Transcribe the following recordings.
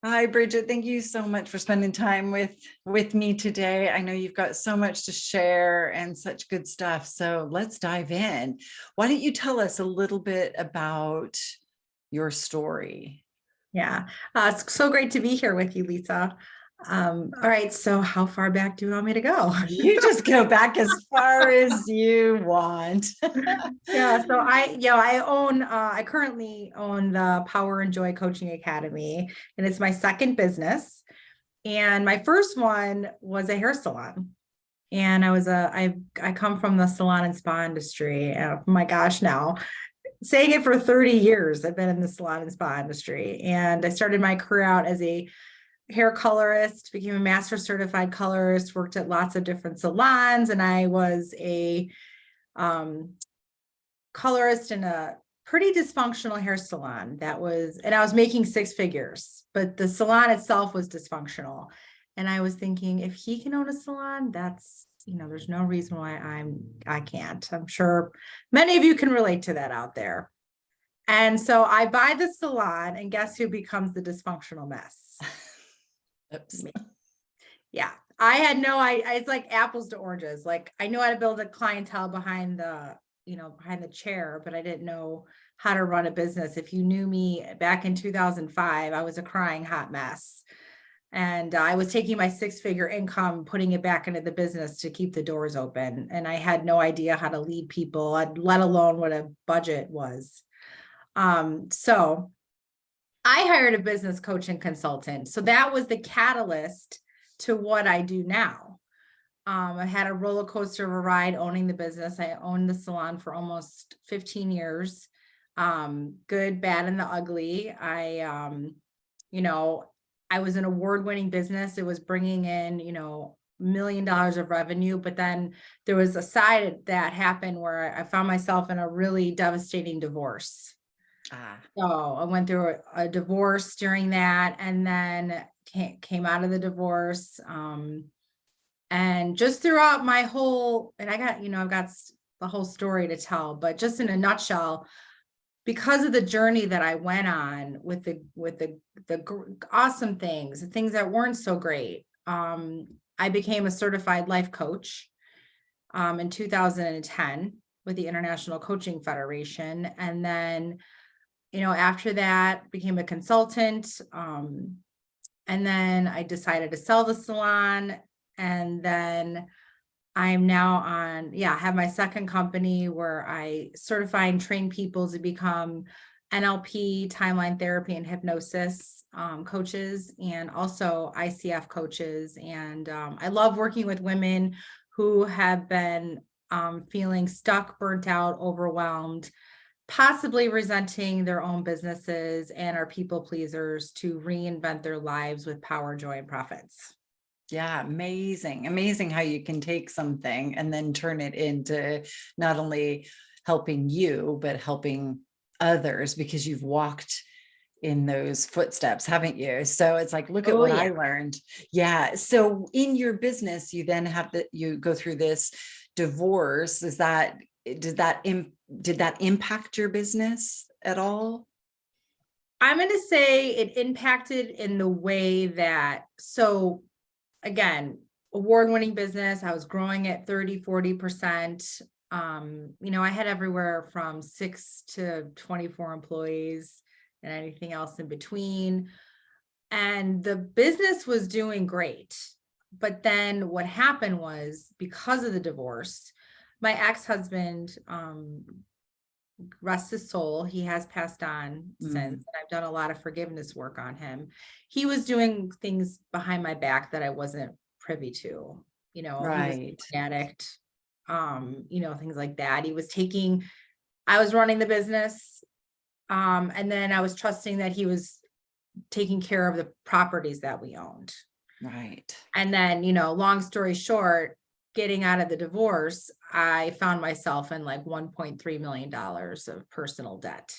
Hi, Bridget. Thank you so much for spending time with me today. I know you've got so much to share and such good stuff. So let's dive in. Why don't you tell us a little bit about your story? Yeah, it's so great to be here with you, Lisa. All right, so how far back do you want me to go? You just go back as far as you want. Yeah, so I currently own the Power and Joy Coaching Academy, and it's my second business. And my first one was a hair salon. And I come from the salon and spa industry. Oh my gosh, now saying it for 30 years, I've been in the salon and spa industry. And I started my career out as a hair colorist, became a master certified colorist, worked at lots of different salons, and I was a um, colorist in a pretty dysfunctional hair salon and I was making six figures, but the salon itself was dysfunctional. And I was thinking, if he can own a salon, there's no reason why I can't. I'm sure many of you can relate to that out there. And so I buy the salon, and guess who becomes the dysfunctional mess? Oops. Me. Yeah. I had it's like apples to oranges. Like I knew how to build a clientele behind the chair, but I didn't know how to run a business. If you knew me back in 2005, I was a crying hot mess. And I was taking my six-figure income, putting it back into the business to keep the doors open. And I had no idea how to lead people, let alone what a budget was. So I hired a business coach and consultant. So that was the catalyst to what I do now. I had a roller coaster of a ride owning the business. I owned the salon for almost 15 years. Good, bad, and the ugly. I was an award-winning business. It was bringing in, $1 million of revenue, but then there was a side that happened where I found myself in a really devastating divorce. So I went through a divorce during that, and then came out of the divorce. And just throughout my whole, and I've got the whole story to tell, but just in a nutshell, because of the journey that I went on with the awesome things, the things that weren't so great, I became a certified life coach in 2010 with the International Coaching Federation, and then after that became a consultant. And then I decided to sell the salon, and then I'm now I have my second company where I certify and train people to become NLP, timeline therapy, and hypnosis coaches, and also ICF coaches. And I love working with women who have been feeling stuck, burnt out, overwhelmed, possibly resenting their own businesses, and are people pleasers to reinvent their lives with power, joy, and profits. Yeah, amazing. Amazing how you can take something and then turn it into not only helping you, but helping others, because you've walked in those footsteps, haven't you? So it's like, look at what I learned. Yeah. So in your business, you then you go through this divorce. Did that impact your business at all? I'm going to say it impacted in the way that, so again, award-winning business. I was growing at 30-40%. I had everywhere from 6 to 24 employees and anything else in between. And the business was doing great. But then what happened was, because of the divorce, my ex-husband, rest his soul, he has passed on since, and I've done a lot of forgiveness work on him. He was doing things behind my back that I wasn't privy to. Right. He was an addict, things like that. I was running the business, and then I was trusting that he was taking care of the properties that we owned. Right. And then, long story short, getting out of the divorce, I found myself in like $1.3 million of personal debt.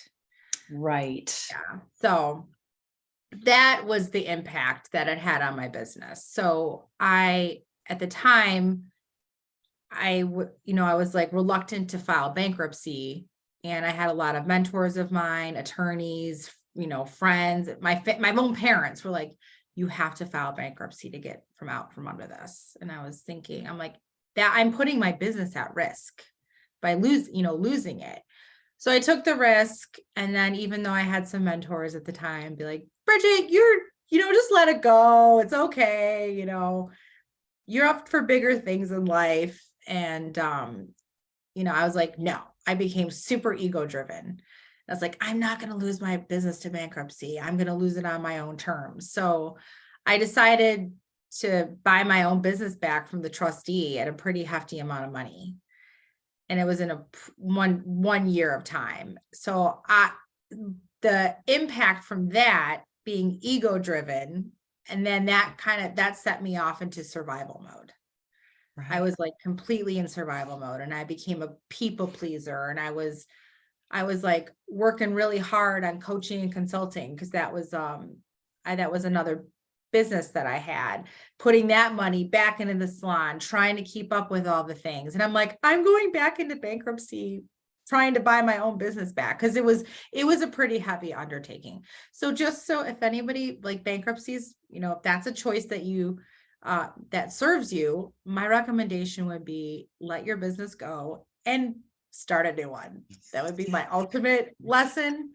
Right. Yeah. So that was the impact that it had on my business. So at the time, I was like reluctant to file bankruptcy, and I had a lot of mentors of mine, attorneys, friends, my own parents were like, you have to file bankruptcy to get out from under this. And I was thinking, I'm like, that I'm putting my business at risk by losing it. So I took the risk. And then even though I had some mentors at the time be like, Bridget, just let it go. It's okay. You're up for bigger things in life. And, I was like, no, I became super ego driven. I was like, I'm not going to lose my business to bankruptcy. I'm going to lose it on my own terms. So I decided to buy my own business back from the trustee at a pretty hefty amount of money. And it was in a one year of time. So the impact from that being ego driven, and then that set me off into survival mode. Right. I was like completely in survival mode, and I became a people pleaser. And I was like working really hard on coaching and consulting, because that was another business that I had, putting that money back into the salon, trying to keep up with all the things. And I'm like, I'm going back into bankruptcy, trying to buy my own business back, because it was a pretty heavy undertaking. So just so if anybody like bankruptcies, if that's a choice that you that serves you, my recommendation would be let your business go and start a new one. That would be my ultimate lesson.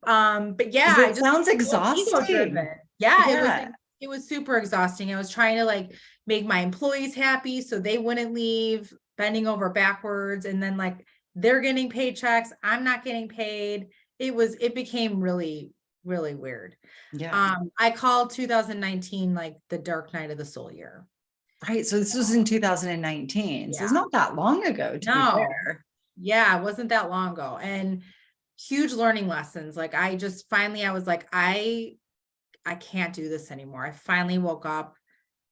But yeah, It sounds exhausting. Yeah, it was super exhausting. I was trying to like make my employees happy so they wouldn't leave, bending over backwards, and then like they're getting paychecks, I'm not getting paid. It became really, really weird. Yeah. I called 2019 like the dark night of the soul year. Right. So this was in 2019. So it's Yeah. not that long ago, to be No. fair. Yeah, it wasn't that long ago. And huge learning lessons. Like I was like, I can't do this anymore. I finally woke up,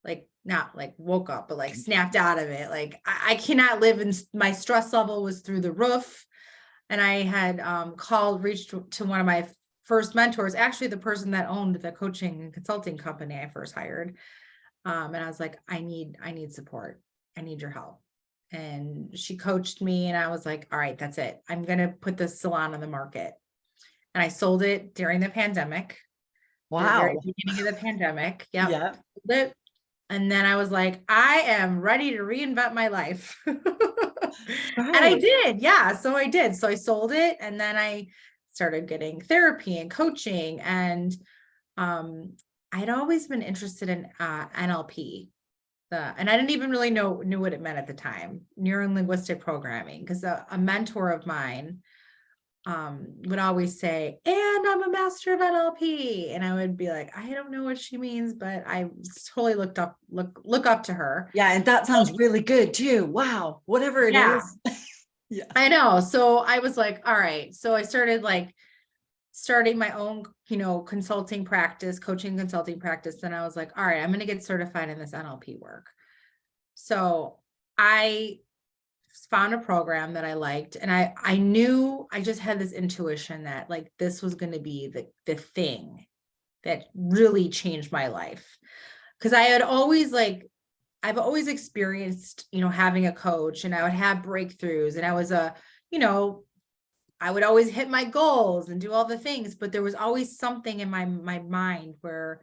like not like woke up, but like snapped out of it. Like I cannot live in, my stress level was through the roof. And I had reached to one of my first mentors, actually the person that owned the coaching and consulting company I first hired. And I was like, I need support. I need your help. And she coached me, and I was like, all right, that's it. I'm going to put this salon on the market. And I sold it during the pandemic. The very Wow. beginning of the pandemic. Yeah. Yep. And then I was like, I am ready to reinvent my life. And I Right. did. Yeah. So I did. So I sold it, and then I started getting therapy and coaching. And I'd always been interested in NLP. And I didn't even really knew what it meant at the time, neuro-linguistic programming, because a mentor of mine would always say, and I'm a master of NLP. And I would be like, I don't know what she means, but I totally look up to her. Yeah. And that sounds really good too. Wow. Whatever it is. Yeah. I know. So I was like, all right. So I started starting my own, consulting practice, coaching consulting practice. And I was like, all right, I'm going to get certified in this NLP work. So I found a program that I liked, and I knew, I just had this intuition that like this was going to be the thing that really changed my life. Because I've always experienced, having a coach, and I would have breakthroughs, and I was I would always hit my goals and do all the things, but there was always something in my mind where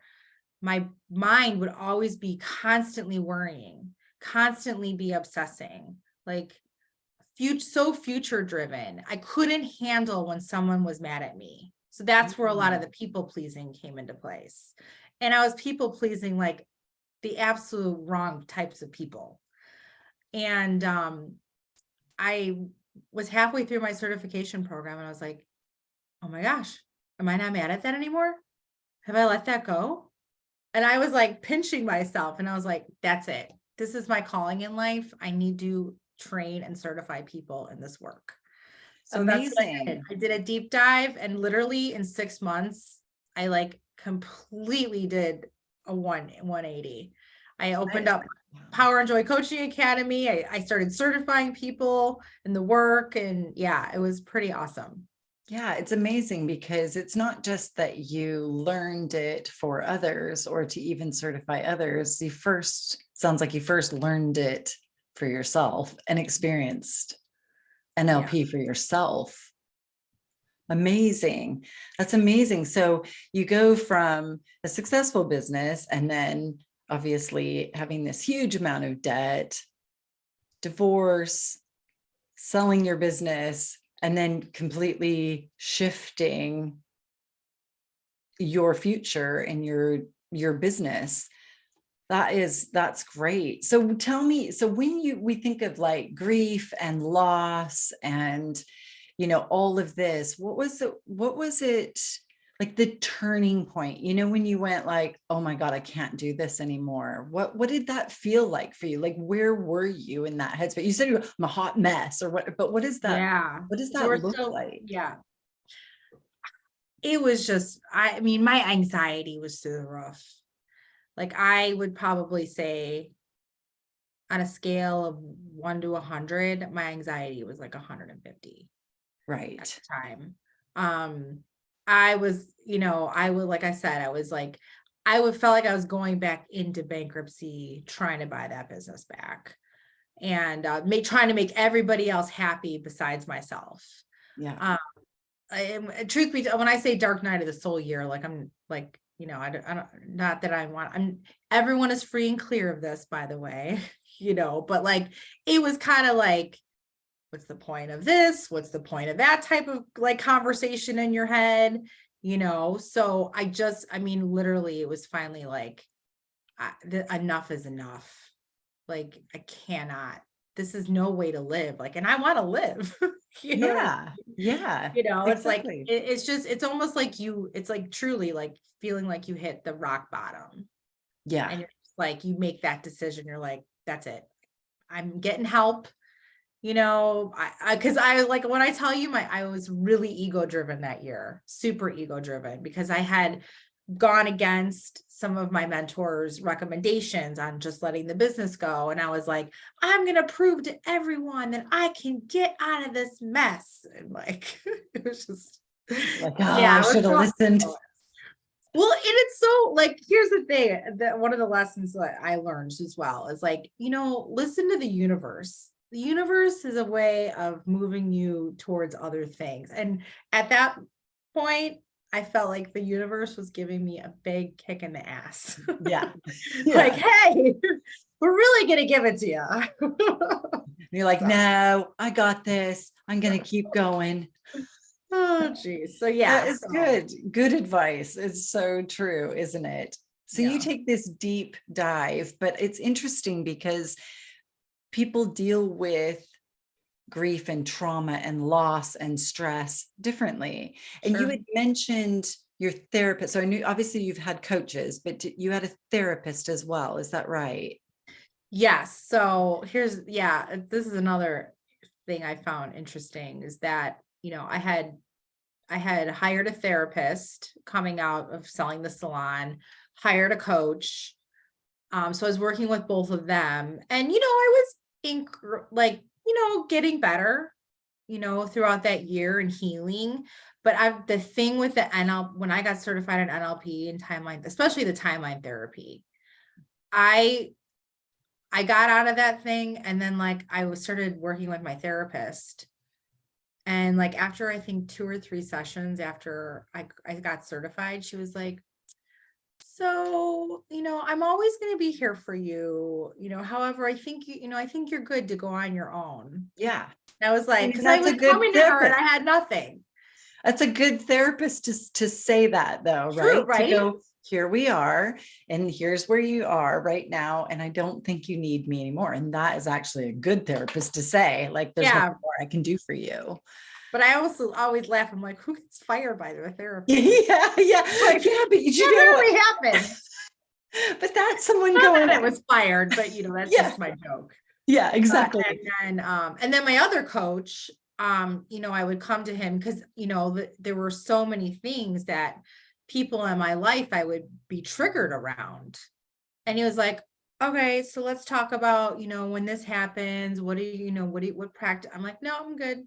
my mind would always be constantly worrying, constantly be obsessing, like future driven. I couldn't handle when someone was mad at me. So that's where a lot of the people pleasing came into place. And I was people pleasing like the absolute wrong types of people. And I was halfway through my certification program, and I was like, oh my gosh, am I not mad at that anymore? Have I let that go? And I was like pinching myself, and I was like, that's it. This is my calling in life. I need to train and certify people in this work. So that's what I did. I did a deep dive, and literally in 6 months, I like completely did a 180. I opened up Power and Joy Coaching Academy. I started certifying people in the work, and yeah, it was pretty awesome. Yeah, it's amazing, because it's not just that you learned it for others or to even certify others. Sounds like you first learned it for yourself and experienced NLP for yourself. Amazing. That's amazing. So you go from a successful business and then obviously having this huge amount of debt, divorce, selling your business, and then completely shifting your future and your business. That's great. So tell me, so when we think of like grief and loss and, you know, all of this, what was it like the turning point, you know, when you went like, oh my God, I can't do this anymore. What did that feel like for you? Like, where were you in that headspace? You said I'm a hot mess or what, but what Yeah. does So that we're look still, like? yeah. It was just, I mean, my anxiety was through the roof. Like I would probably say on a scale of 1 to 100, my anxiety was like 150 at Right. the time. I was, I would, like I said, I was like, I would felt like I was going back into bankruptcy, trying to buy that business back and trying to make everybody else happy besides myself. Yeah. Um, truth be told, when I say dark night of the soul year, like I'm like, I don't, not that everyone is free and clear of this, by the way, but like, it was kind of like, what's the point of this? What's the point of that type of like conversation in your head? So I mean, literally it was finally like, enough is enough. Like, I cannot, this is no way to live. Like, and I want to live, you know what I Yeah. Yeah. it's like, Exactly. it's just, it's almost like it's like truly like feeling like you hit the rock bottom Yeah. and you're just like, you make that decision. You're like, that's it. I'm getting help. Cause I like, when I tell you I was really ego driven that year, super ego driven because I had gone against some of my mentors' recommendations on just letting the business go. And I was like, I'm going to prove to everyone that I can get out of this mess. And like, it was just, Like, oh, I yeah, it was should have so, listened. well, and it's so like, here's the thing that one of the lessons that I learned as well is like, listen to the universe. The universe is a way of moving you towards other things. And at that point, I felt like the universe was giving me a big kick in the ass. Yeah. Like, Yeah. hey, we're really going to give it to you. You're like, So, no, I got this. I'm going to keep going. oh, geez. So, yeah. That is So, good. Good advice. It's so true, isn't it? So you yeah, take this deep dive, but it's interesting because people deal with grief and trauma and loss and stress differently. And you sure. had mentioned your therapist. So I knew obviously you've had coaches, but you had a therapist as well. Is that right? Yes. So this is another thing I found interesting is that, I had hired a therapist coming out of selling the salon, hired a coach. So I was working with both of them and, I was getting better, throughout that year and healing. But the thing with the when I got certified in NLP and timeline, especially the timeline therapy, I got out of that thing. And then like, started working with my therapist. And like, after I think 2 or 3 sessions after I got certified, she was like, so, I'm always going to be here for you, however, I think I think you're good to go on your own. Yeah. And I was I like, mean, cause I that's was a good coming to her and therapist. I had nothing. That's a good therapist to say that though, True, right? To right? go, here we are, and here's where you are right now. And I don't think you need me anymore. And that is actually a good therapist to say, like, there's Yeah. nothing more I can do for you. But I also always laugh. I'm like, who gets fired by their therapist? Yeah, yeah, Like, yeah. But you that know what? rarely happens. But that's someone Not going, that it was fired, but that's yeah, just my joke. yeah, exactly. And then my other coach, I would come to him because, there were so many things that people in my life I would be triggered around. And he was like, okay, so let's talk about, when this happens, what practice? I'm like, no, I'm good.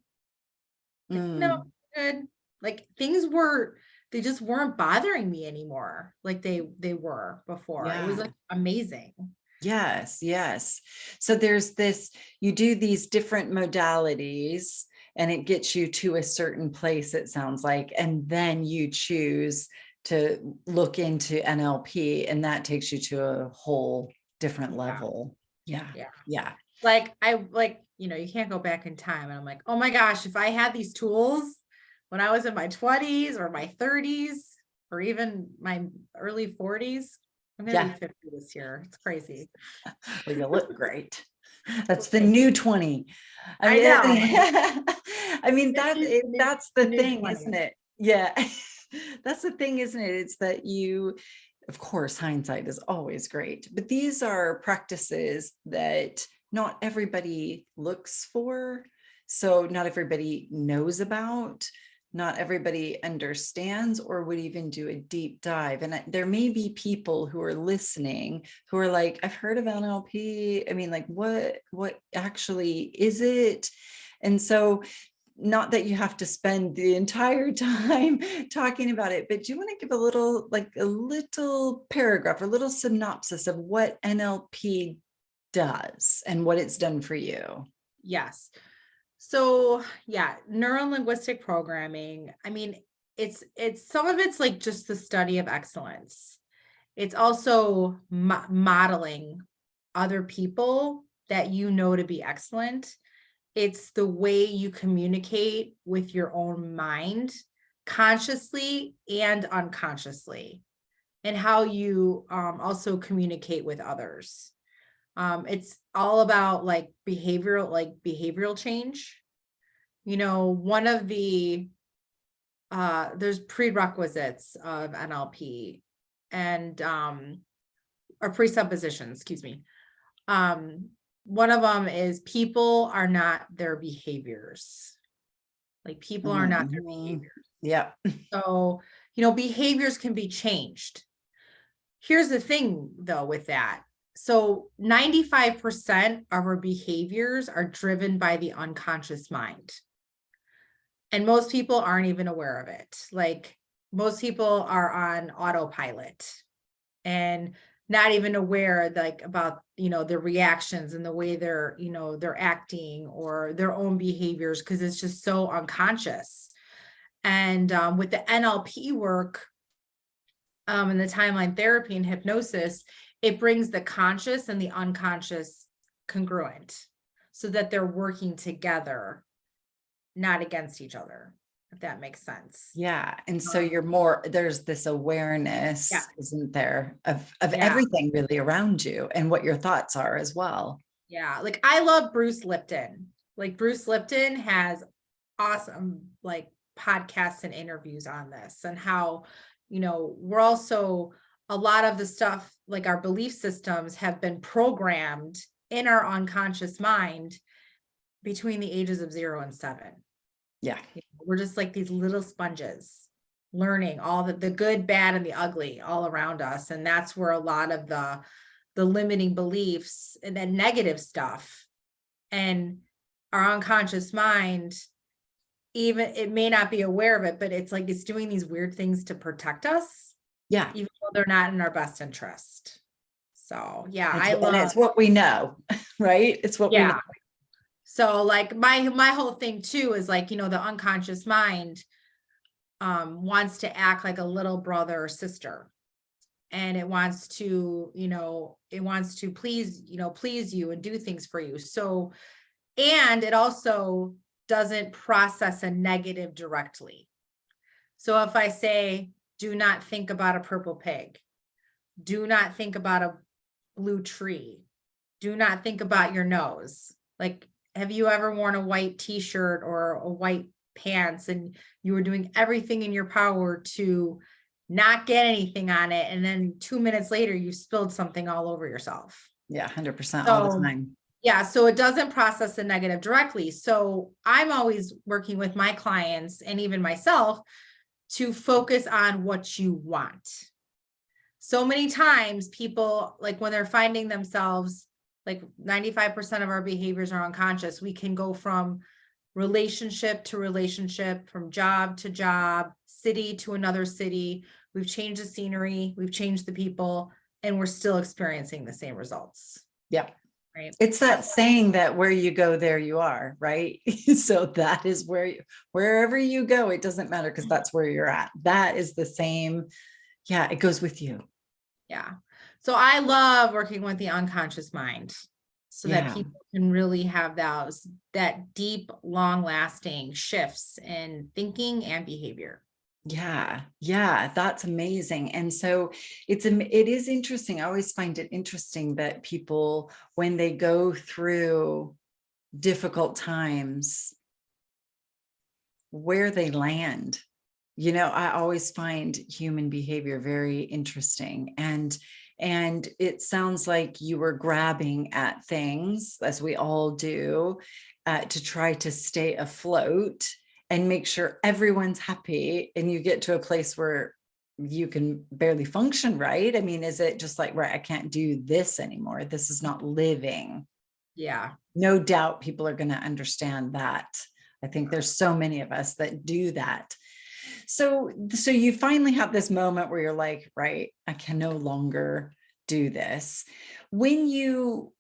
Like, no, Mm, I'm good. Like they just weren't bothering me anymore. Like they were before. It was yeah. like amazing. Yes, yes. So there's this, you do these different modalities and it gets you to a certain place, it sounds like, and then you choose to look into NLP, and that takes you to a whole different level. Yeah. Yeah. Yeah. Like you can't go back in time. And I'm like, oh my gosh, if I had these tools when I was in my 20s or my 30s, or even my early 40s, I'm going to be 50 this year. It's crazy. Well, you look great. That's the new 20. I know. I mean, that's the new thing, 20. isn't it? Yeah. That's the thing, isn't it? It's that of course, hindsight is always great, but these are practices that not everybody looks for. So not everybody knows about, not everybody understands, or would even do a deep dive. And there may be people who are listening who are like, I've heard of NLP. I mean, like, what actually is it? And so, not that you have to spend the entire time talking about it, but do you want to give a little paragraph or a little synopsis of what NLP does and what it's done for you? Yes. So yeah, neuro-linguistic programming. I mean, it's some of it's like just the study of excellence. It's also modeling other people that you know to be excellent. It's the way you communicate with your own mind, consciously and unconsciously, and how you also communicate with others. It's all about like behavioral change. One of the there's prerequisites of NLP and or presuppositions, excuse me. One of them is people are not their behaviors. Like people are not their behaviors. Yeah. So, behaviors can be changed. Here's the thing though with that. So 95% of our behaviors are driven by the unconscious mind. And most people aren't even aware of it. Like most people are on autopilot and not even aware about their reactions and the way they're acting or their own behaviors, because it's just so unconscious. And with the NLP work and the timeline therapy and hypnosis, it brings the conscious and the unconscious congruent so that they're working together, not against each other, if that makes sense. Yeah. And so there's this awareness, isn't there, of everything really around you and what your thoughts are as well. Yeah. Like I love Bruce Lipton. Like Bruce Lipton has awesome like podcasts and interviews on this, and how, we're also, a lot of the stuff, like our belief systems have been programmed in our unconscious mind between the ages of 0 and 7. Yeah. We're just like these little sponges learning all the good, bad, and the ugly all around us. And that's where a lot of the limiting beliefs and then negative stuff, and our unconscious mind, even it may not be aware of it, but it's like it's doing these weird things to protect us. Yeah. Even though they're not in our best interest. So yeah, and it's what we know, right? It's what we know. So like my whole thing too is like, the unconscious mind wants to act like a little brother or sister. And it wants to, please you and do things for you. So, and it also doesn't process a negative directly. So if I say, do not think about a purple pig, do not think about a blue tree, do not think about your nose. Like, have you ever worn a white t-shirt or a white pants and you were doing everything in your power to not get anything on it, and then 2 minutes later you spilled something all over yourself? Yeah, 100% all the time. Yeah, so it doesn't process the negative directly. So I'm always working with my clients and even myself to focus on what you want. So many times people, like when they're finding themselves, like 95% of our behaviors are unconscious. We can go from relationship to relationship, from job to job, city to another city. We've changed the scenery, we've changed the people, and we're still experiencing the same results. Yeah. Right. It's that saying that where you go, there you are, right? So that is wherever you go, it doesn't matter because that's where you're at. That is the same. Yeah, it goes with you. Yeah. So I love working with the unconscious mind so that Yeah. people can really have that deep, long lasting shifts in thinking and behavior. Yeah, yeah, that's amazing. And so it is interesting. I always find it interesting that people, when they go through difficult times, where they land. I always find human behavior very interesting. And it sounds like you were grabbing at things, as we all do, to try to stay afloat and make sure everyone's happy. And you get to a place where you can barely function, right? I mean, is it just like, right, I can't do this anymore. This is not living. Yeah. No doubt people are going to understand that. I think there's so many of us that do that. So you finally have this moment where you're like, right, I can no longer do this. When you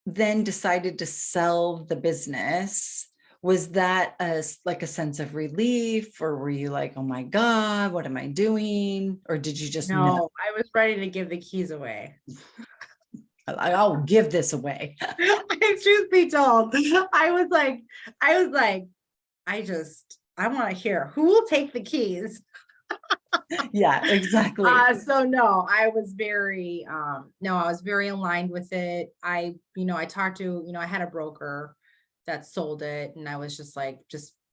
then decided to sell the business, was that like a sense of relief, or were you like, oh my God, what am I doing? Or did you just know, No, I was ready to give the keys away. I'll give this away? Truth be told, I was like, I want to hear who will take the keys. Yeah, exactly. So no, I was very, no, I was very aligned with it. I talked to, I had a broker that sold it, and I was just like,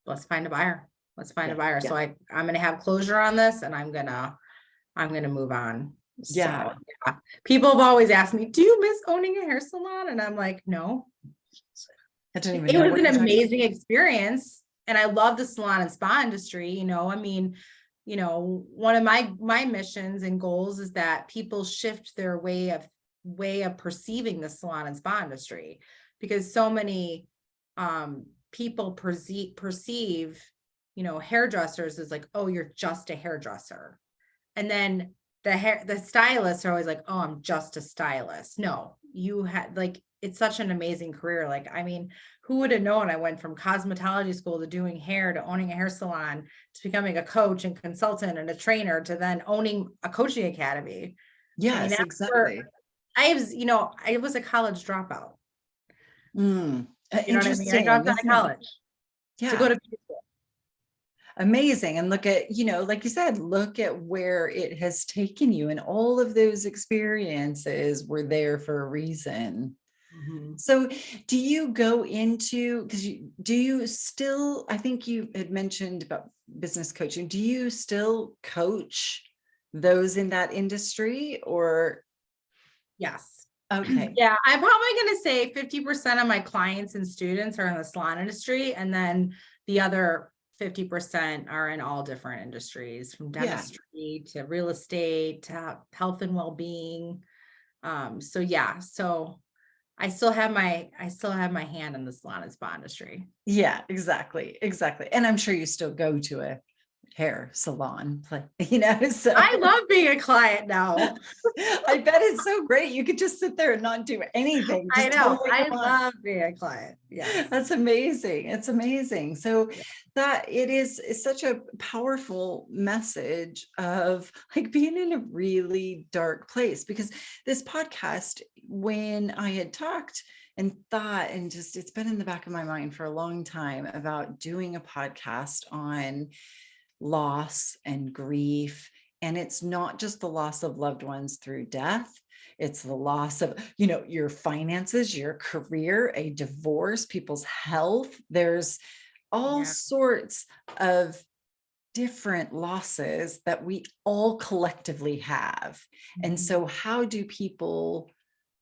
let's find a buyer. Let's find a Yeah, buyer. yeah, So I'm going to have closure on this, and I'm going to move on. yeah. So yeah. People have always asked me, do you miss owning a hair salon? And I'm like, no. I don't even It know was what an you're talking about. amazing experience. And I love the salon and spa industry. I mean, one of my missions and goals is that people shift their way of perceiving the salon and spa industry, because so many people perceive, hairdressers as like, oh, you're just a hairdresser. And then the stylists are always like, oh, I'm just a stylist. No, you had like, it's such an amazing career. Like, I mean, who would have known I went from cosmetology school to doing hair to owning a hair salon to becoming a coach and consultant and a trainer to then owning a coaching academy. I mean, Yes, exactly. I was a college dropout. Mm, You know what I mean? I interesting, dropped out of isn't it? college to go Yeah. to beauty school. Amazing. And look at, like you said, look at where it has taken you. And all of those experiences were there for a reason. Mhm. So do you go into, do you still, I think you had mentioned about business coaching. Do you still coach those in that industry, or? Yes. Okay. Yeah, I'm probably going to say 50% of my clients and students are in the salon industry, and then the other 50% are in all different industries, from Yeah. dentistry to real estate to health and well-being. So yeah, so I still have my hand in the salon and spa industry. Yeah, exactly. Exactly. And I'm sure you still go to a hair salon, so. I love being a client now. I bet it's so great. You could just sit there and not do anything. I Just tell them know. what you I want. love being a client. Yes. That's amazing. It's amazing. So Yeah. that it's such a powerful message of like being in a really dark place, because this podcast, when I had talked and thought, and just, it's been in the back of my mind for a long time about doing a podcast on loss and grief. And it's not just the loss of loved ones through death. It's the loss of, your finances, your career, a divorce, people's health. There's all Yeah. sorts of different losses that we all collectively have. And Mhm. so how do people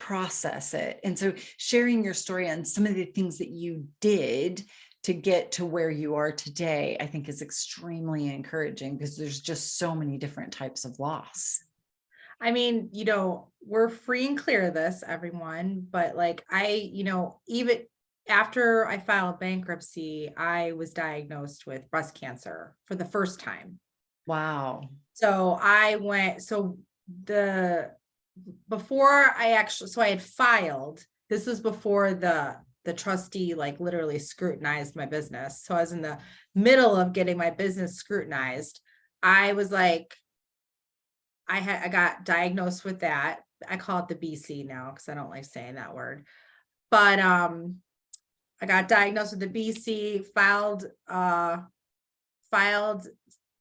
process it? And so sharing your story on some of the things that you did to get to where you are today, I think is extremely encouraging, because there's just so many different types of loss. I mean, we're free and clear of this, everyone, but like even after I filed bankruptcy, I was diagnosed with breast cancer for the first time. Wow. So the before I had filed, this was before the trustee like literally scrutinized my business. So I was in the middle of getting my business scrutinized. I was like, I got diagnosed with that. I call it the BC now because I don't like saying that word. But I got diagnosed with the BC, filed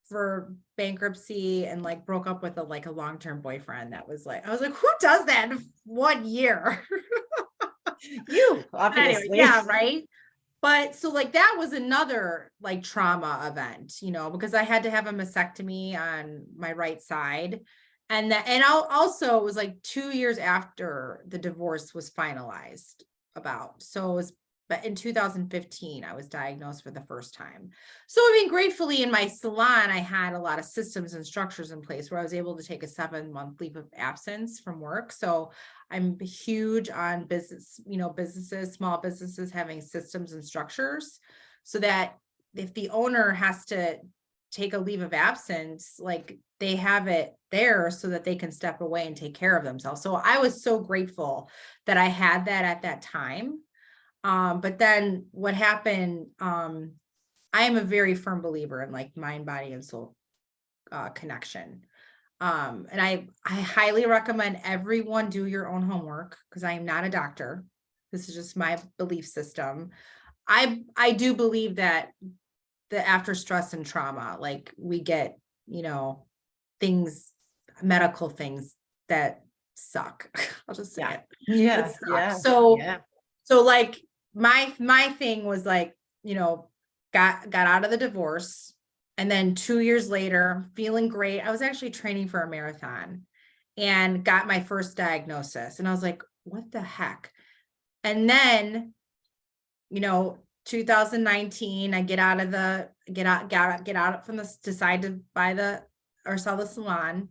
for bankruptcy, and like broke up with a long-term boyfriend. That was like, I was like, who does that in 1 year? You, But anyway, obviously. yeah, right. But so like that was another like trauma event, because I had to have a mastectomy on my right side. And also it was like 2 years after the divorce was finalized about. So it was, but in 2015, I was diagnosed for the first time. So I mean, gratefully in my salon, I had a lot of systems and structures in place where I was able to take a 7-month leave of absence from work. So I'm huge on business, businesses, small businesses having systems and structures so that if the owner has to take a leave of absence, like they have it there so that they can step away and take care of themselves. So I was so grateful that I had that at that time. But then what happened, I am a very firm believer in like mind, body, and soul connection. And I highly recommend everyone do your own homework because I am not a doctor. This is just my belief system. I do believe that the after stress and trauma, like we get, things, medical things that suck. I'll just say Yeah. it. That Yeah. suck. Yeah. So Yeah. like my thing was like, got out of the divorce. And then 2 years later, feeling great. I was actually training for a marathon and got my first diagnosis. And I was like, what the heck? And then, 2019, I get out from the, decide to buy or sell the salon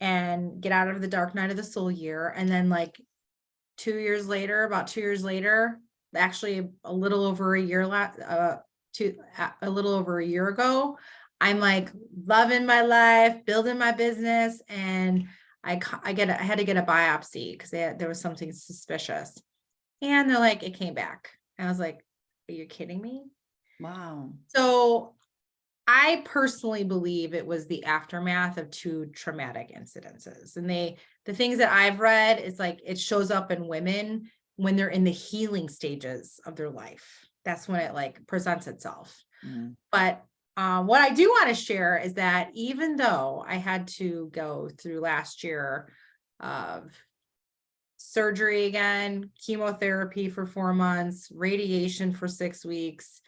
and get out of the dark night of the soul year. And then like 2 years later, about 2 years later, actually a little over a year, a little over a year ago, I'm like loving my life, building my business. And I had to get a biopsy because there was something suspicious. And they're like, it came back. And I was like, are you kidding me? Wow. So I personally believe it was the aftermath of 2 traumatic incidences. And the things that I've read is like, it shows up in women when they're in the healing stages of their life. That's when it like presents itself. Mm. But what I do want to share is that even though I had to go through last year of surgery again, chemotherapy for 4 months, radiation for 6 weeks,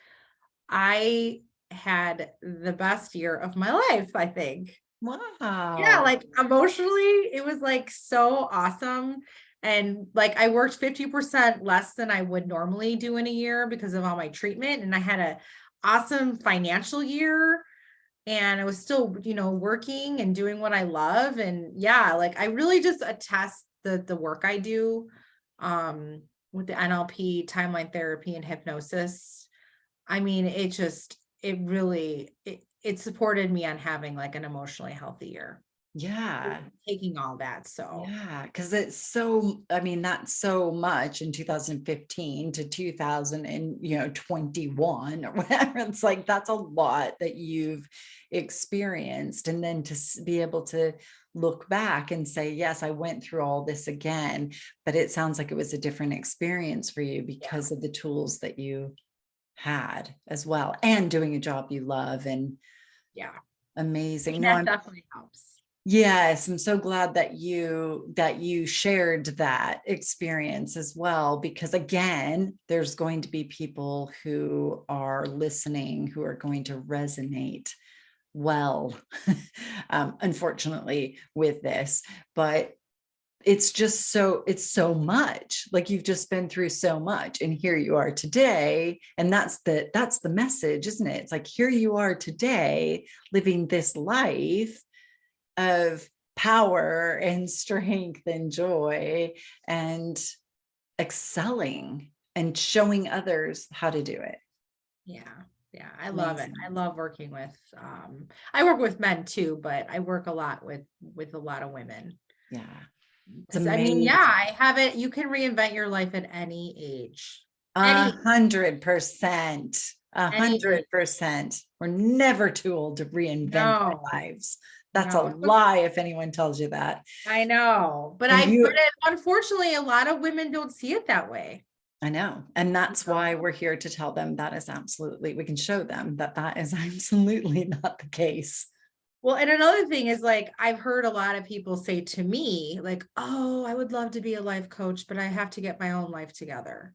I had the best year of my life, I think. Yeah, Wow. like emotionally, it was like so awesome. And like I worked 50% less than I would normally do in a year because of all my treatment. And I had a awesome financial year. And I was still, working and doing what I love. And yeah, like I really just attest the work I do with the NLP, timeline therapy, and hypnosis. I mean, it supported me on having like an emotionally healthy year, Yeah. taking all that. So Yeah. Because it's so, I mean, not so much in 2015 to 2021 or whatever. It's like, that's a lot that you've experienced. And then to be able to look back and say, yes, I went through all this again, but it sounds like it was a different experience for you yeah, because of the tools that you had as well, and doing a job you love. And yeah, amazing. No, that I'm, definitely helps. yes, I'm so glad that you shared that experience as well, because again, there's going to be people who are listening who are going to resonate well, unfortunately, with this. But it's so much, like you've just been through so much, and here you are today. And that's the message, isn't it? It's like, here you are today living this life of power and strength and joy and excelling and showing others how to do it. Yeah. Yeah. I love it. I Amazing. love working with, I work with men too, but I work a lot with a lot of women. Yeah. It's I mean, amazing. yeah, I have it. You can reinvent your life at any age. A Any, 100%. A any age. 100%. We're never too old to reinvent our No, lives. That's a no. lie if anyone tells you that. I know, but And you, unfortunately, a lot of women don't see it that way. I know. And that's You know? why we're here to tell them that is absolutely, we can show them that that is absolutely not the case. Well, and another thing is like, I've heard a lot of people say to me, like, oh, I would love to be a life coach, but I have to get my own life together.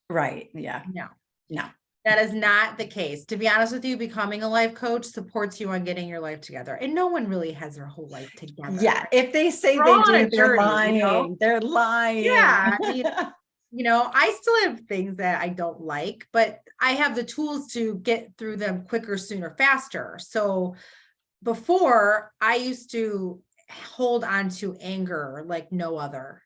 Right. Yeah. No, No. that is not the case. To be honest with you, becoming a life coach supports you on getting your life together. And no one really has their whole life together. Yeah. If they say We're they all on do, a they're journey, you know? lying. They're lying. Yeah. I mean, I still have things that I don't like, but I have the tools to get through them quicker, sooner, faster. So before, I used to hold on to anger like no other.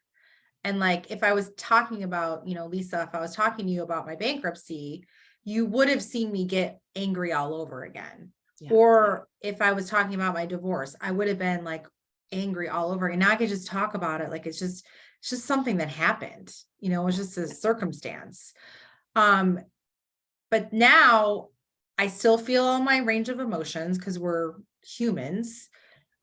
And like if I was talking about, Lisa, if I was talking to you about my bankruptcy, you would have seen me get angry all over again. Yeah. Or if I was talking about my divorce, I would have been like angry all over again. Now I could just talk about it like it's just something that happened. It's just a circumstance. But now I still feel all my range of emotions because we're humans.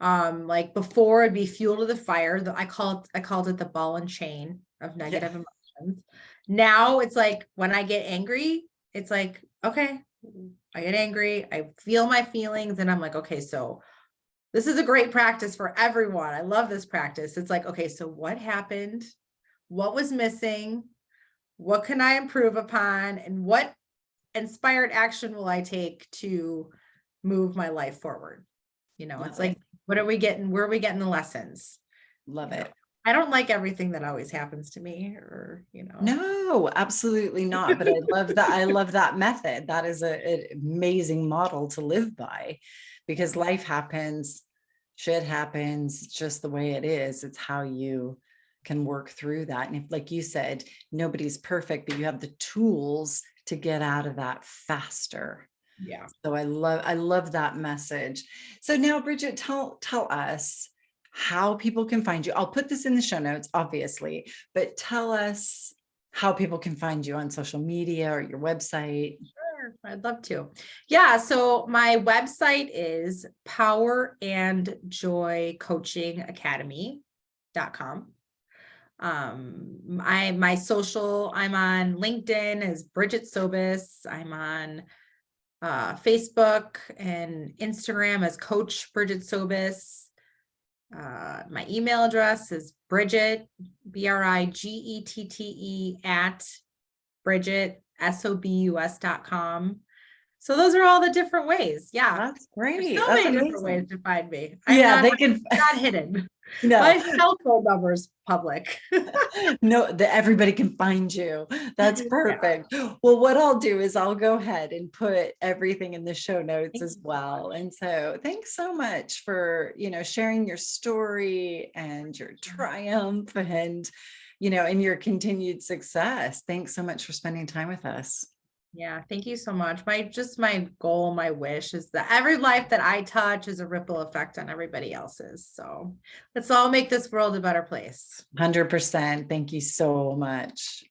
Like before it'd be fuel to the fire. I called it the ball and chain of negative emotions. Now it's like when I get angry, it's like, okay, I get angry, I feel my feelings, and I'm like, okay, so this is a great practice for everyone. I love this practice. It's like, okay, so what happened? What was missing? What can I improve upon? And what inspired action will I take to move my life forward? It's like, what are we getting? Where are we getting the lessons? Love it. I don't like everything that always happens to me No, absolutely not. But I love that. I love that method. That is an amazing model to live by, because life happens, shit happens. It's just the way it is. It's how you can work through that. And if, like you said, nobody's perfect, but you have the tools to get out of that faster. Yeah. So I love that message. So now, Brigette, tell us how people can find you. I'll put this in the show notes, obviously, but tell us how people can find you on social media or your website. Sure, I'd love to. Yeah, so my website is powerandjoycoachingacademy.com. My social, I'm on LinkedIn as Brigette Sobus. I'm on Facebook and Instagram as Coach Brigette Sobus. My email address is Brigette, BRIGETTE @Brigette SOBUS.com. So those are all the different ways. Yeah. That's There's great. so That's many amazing. different ways to find me. Yeah, they can. Not hidden. No. My cell phone number's public. No, that everybody can find you. That's perfect. Yeah. Well, what I'll do is I'll go ahead and put everything in the show notes as well. And so thanks so much for, sharing your story and your triumph and, and your continued success. Thanks so much for spending time with us. Yeah, thank you so much. My goal, my wish is that every life that I touch is a ripple effect on everybody else's. So let's all make this world a better place. 100%. Thank you so much.